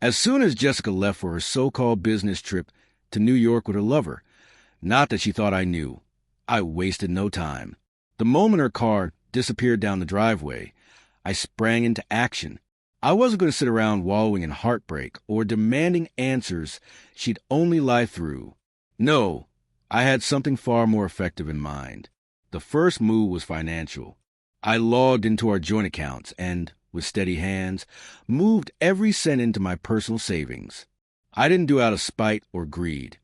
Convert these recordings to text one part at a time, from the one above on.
As soon as Jessica left for her so-called business trip to New York with her lover, not that she thought I knew, I wasted no time. The moment her car disappeared down the driveway, I sprang into action. I wasn't going to sit around wallowing in heartbreak or demanding answers she'd only lie through. No, I had something far more effective in mind. The first move was financial. I logged into our joint accounts and, with steady hands, moved every cent into my personal savings. I didn't do it out of spite or greed.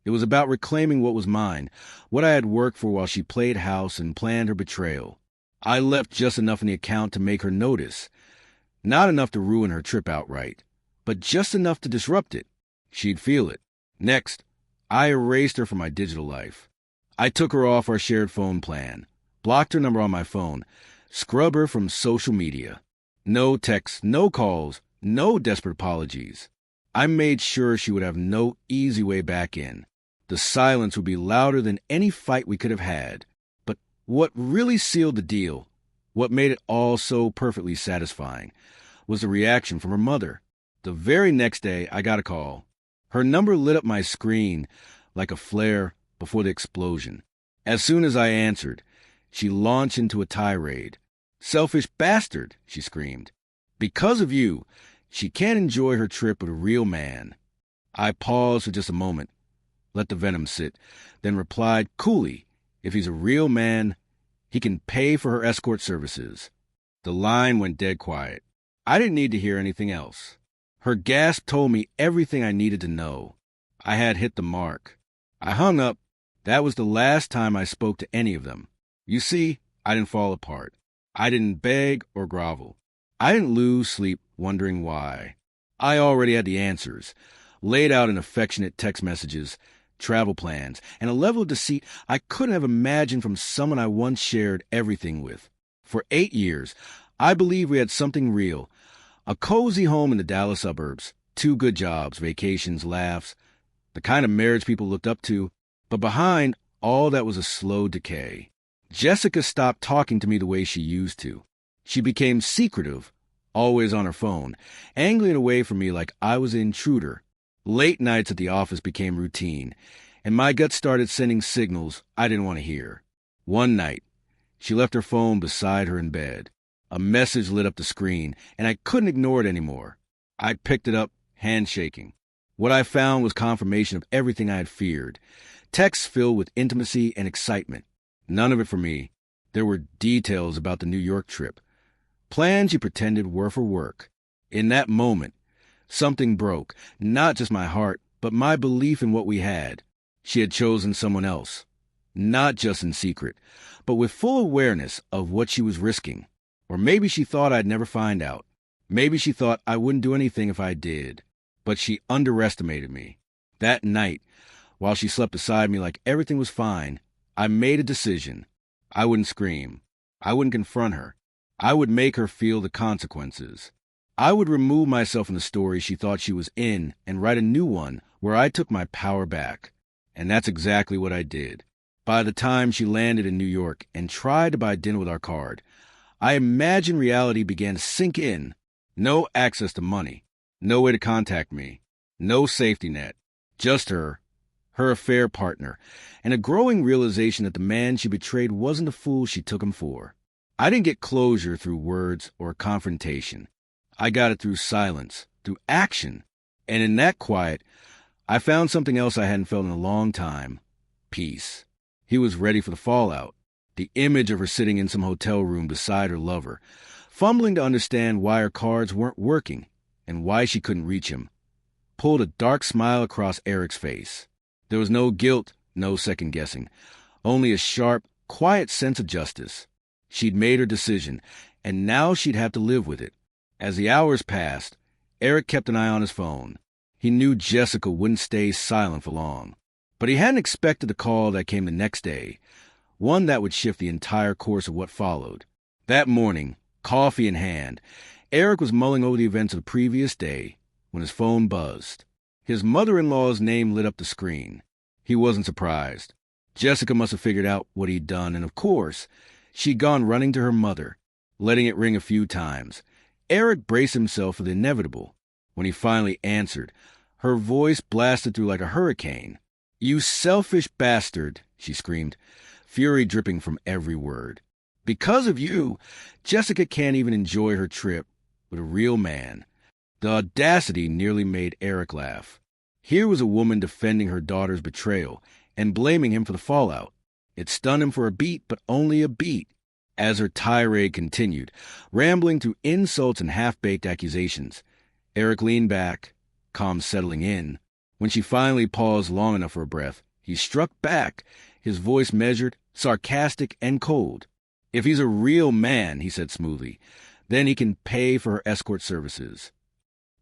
It was about reclaiming what was mine, what I had worked for while she played house and planned her betrayal. I left just enough in the account to make her notice. Not enough to ruin her trip outright, but just enough to disrupt it. She'd feel it. Next, I erased her from my digital life. I took her off our shared phone plan, blocked her number on my phone, scrubbed her from social media. No texts, no calls, no desperate apologies. I made sure she would have no easy way back in. The silence would be louder than any fight we could have had. But what really sealed the deal, what made it all so perfectly satisfying, was the reaction from her mother. The very next day, I got a call. Her number lit up my screen like a flare before the explosion. As soon as I answered, she launched into a tirade. "Selfish bastard," she screamed. "Because of you, she can't enjoy her trip with a real man." I paused for just a moment, let the venom sit, then replied coolly, "If he's a real man, he can pay for her escort services." The line went dead quiet. I didn't need to hear anything else. Her gasp told me everything I needed to know. I had hit the mark. I hung up. That was the last time I spoke to any of them. You see, I didn't fall apart. I didn't beg or grovel. I didn't lose sleep wondering why. I already had the answers, laid out in affectionate text messages, travel plans, and a level of deceit I couldn't have imagined from someone I once shared everything with. For 8 years, I believed we had something real. A cozy home in the Dallas suburbs, 2 good jobs, vacations, laughs, the kind of marriage people looked up to. But behind all that was a slow decay. Jessica stopped talking to me the way she used to. She became secretive, always on her phone, angling away from me like I was an intruder. Late nights at the office became routine, and my gut started sending signals I didn't want to hear. One night, she left her phone beside her in bed. A message lit up the screen, and I couldn't ignore it anymore. I picked it up, handshaking. What I found was confirmation of everything I had feared. Texts filled with intimacy and excitement. None of it for me. There were details about the New York trip. Plans she pretended were for work. In that moment, something broke, not just my heart, but my belief in what we had. She had chosen someone else. Not just in secret, but with full awareness of what she was risking. Or maybe she thought I'd never find out. Maybe she thought I wouldn't do anything if I did. But she underestimated me. That night, while she slept beside me like everything was fine, I made a decision. I wouldn't scream. I wouldn't confront her. I would make her feel the consequences. I would remove myself from the story she thought she was in and write a new one where I took my power back. And that's exactly what I did. By the time she landed in New York and tried to buy dinner with our card, I imagined reality began to sink in. No access to money. No way to contact me. No safety net. Just her affair partner, and a growing realization that the man she betrayed wasn't the fool she took him for. I didn't get closure through words or confrontation. I got it through silence, through action. And in that quiet, I found something else I hadn't felt in a long time. Peace. He was ready for the fallout. The image of her sitting in some hotel room beside her lover, fumbling to understand why her cards weren't working and why she couldn't reach him, pulled a dark smile across Eric's face. There was no guilt, no second-guessing, only a sharp, quiet sense of justice. She'd made her decision, and now she'd have to live with it. As the hours passed, Eric kept an eye on his phone. He knew Jessica wouldn't stay silent for long. But he hadn't expected the call that came the next day, one that would shift the entire course of what followed. That morning, coffee in hand, Eric was mulling over the events of the previous day when his phone buzzed. His mother-in-law's name lit up the screen. He wasn't surprised. Jessica must have figured out what he'd done, and of course, she'd gone running to her mother, letting it ring a few times. Eric braced himself for the inevitable. When he finally answered, her voice blasted through like a hurricane. "You selfish bastard," she screamed, fury dripping from every word. "Because of you, Jessica can't even enjoy her trip with a real man." The audacity nearly made Eric laugh. Here was a woman defending her daughter's betrayal and blaming him for the fallout. It stunned him for a beat, but only a beat. As her tirade continued, rambling through insults and half-baked accusations, Eric leaned back, calm settling in. When she finally paused long enough for a breath, he struck back, his voice measured, sarcastic, and cold. "If he's a real man," he said smoothly, "then he can pay for her escort services."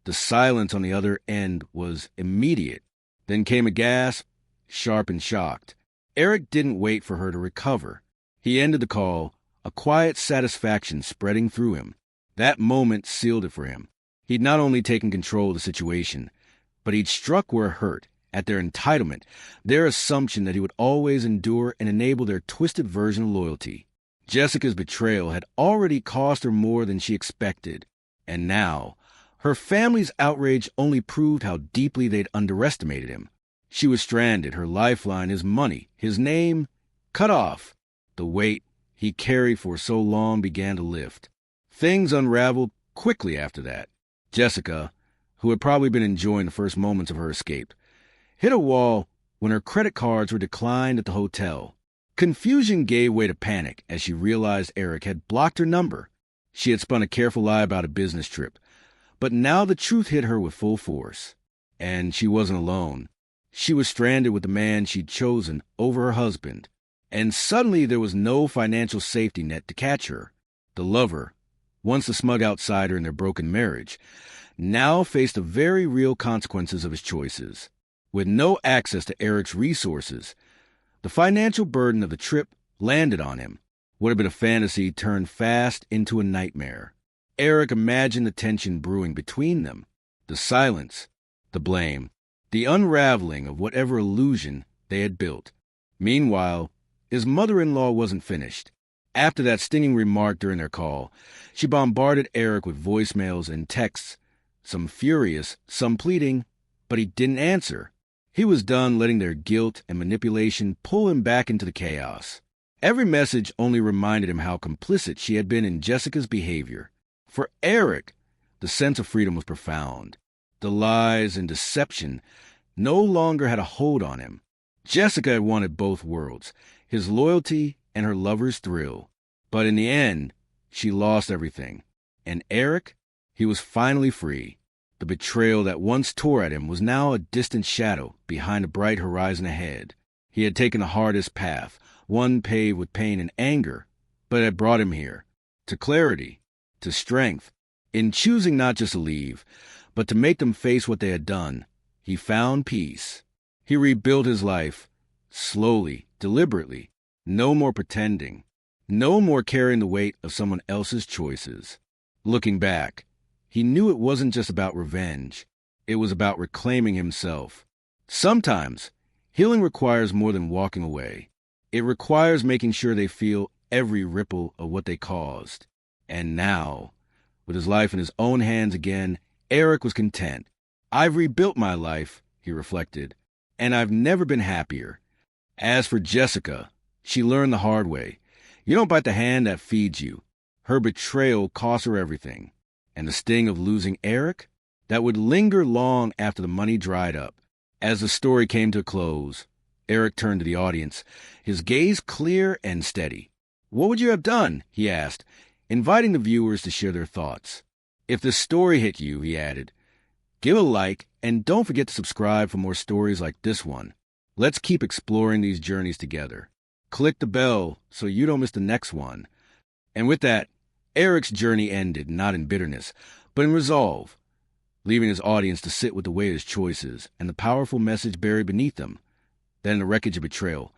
The silence on the other end was immediate. Then came a gasp, sharp and shocked. Eric didn't wait for her to recover. He ended the call, a quiet satisfaction spreading through him. That moment sealed it for him. He'd not only taken control of the situation, but he'd struck where it hurt, at their entitlement, their assumption that he would always endure and enable their twisted version of loyalty. Jessica's betrayal had already cost her more than she expected, and now her family's outrage only proved how deeply they'd underestimated him. She was stranded, her lifeline, his money, his name, cut off. The weight he carried for so long began to lift. Things unraveled quickly after that. Jessica, who had probably been enjoying the first moments of her escape, hit a wall when her credit cards were declined at the hotel. Confusion gave way to panic as she realized Eric had blocked her number. She had spun a careful lie about a business trip, but now the truth hit her with full force. And she wasn't alone. She was stranded with the man she'd chosen over her husband. And suddenly there was no financial safety net to catch her. The lover, once the smug outsider in their broken marriage, now faced the very real consequences of his choices. With no access to Eric's resources, the financial burden of the trip landed on him. What had been a fantasy turned fast into a nightmare. Eric imagined the tension brewing between them, the silence, the blame, the unraveling of whatever illusion they had built. Meanwhile, his mother-in-law wasn't finished. After that stinging remark during their call, she bombarded Eric with voicemails and texts, some furious, some pleading, but he didn't answer. He was done letting their guilt and manipulation pull him back into the chaos. Every message only reminded him how complicit she had been in Jessica's behavior. For Eric, the sense of freedom was profound. The lies and deception no longer had a hold on him. Jessica had wanted both worlds, his loyalty and her lover's thrill. But in the end, she lost everything. And Eric, he was finally free. The betrayal that once tore at him was now a distant shadow behind a bright horizon ahead. He had taken the hardest path, one paved with pain and anger, but it had brought him here, to clarity, to strength. In choosing not just to leave, but to make them face what they had done, he found peace. He rebuilt his life, slowly, deliberately. No more pretending. No more carrying the weight of someone else's choices. Looking back, he knew it wasn't just about revenge. It was about reclaiming himself. Sometimes, healing requires more than walking away. It requires making sure they feel every ripple of what they caused. And now, with his life in his own hands again, Eric was content. "I've rebuilt my life," he reflected, "and I've never been happier." As for Jessica, she learned the hard way. You don't bite the hand that feeds you. Her betrayal cost her everything. And the sting of losing Eric? That would linger long after the money dried up. As the story came to a close, Eric turned to the audience, his gaze clear and steady. "What would you have done?" he asked, inviting the viewers to share their thoughts. "If the story hit you," he added, "give a like and don't forget to subscribe for more stories like this one. Let's keep exploring these journeys together. Click the bell so you don't miss the next one." And with that, Eric's journey ended, not in bitterness, but in resolve, leaving his audience to sit with the weight of his choices and the powerful message buried beneath them. That in the wreckage of betrayal,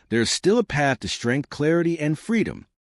there is still a path to strength, clarity, and freedom.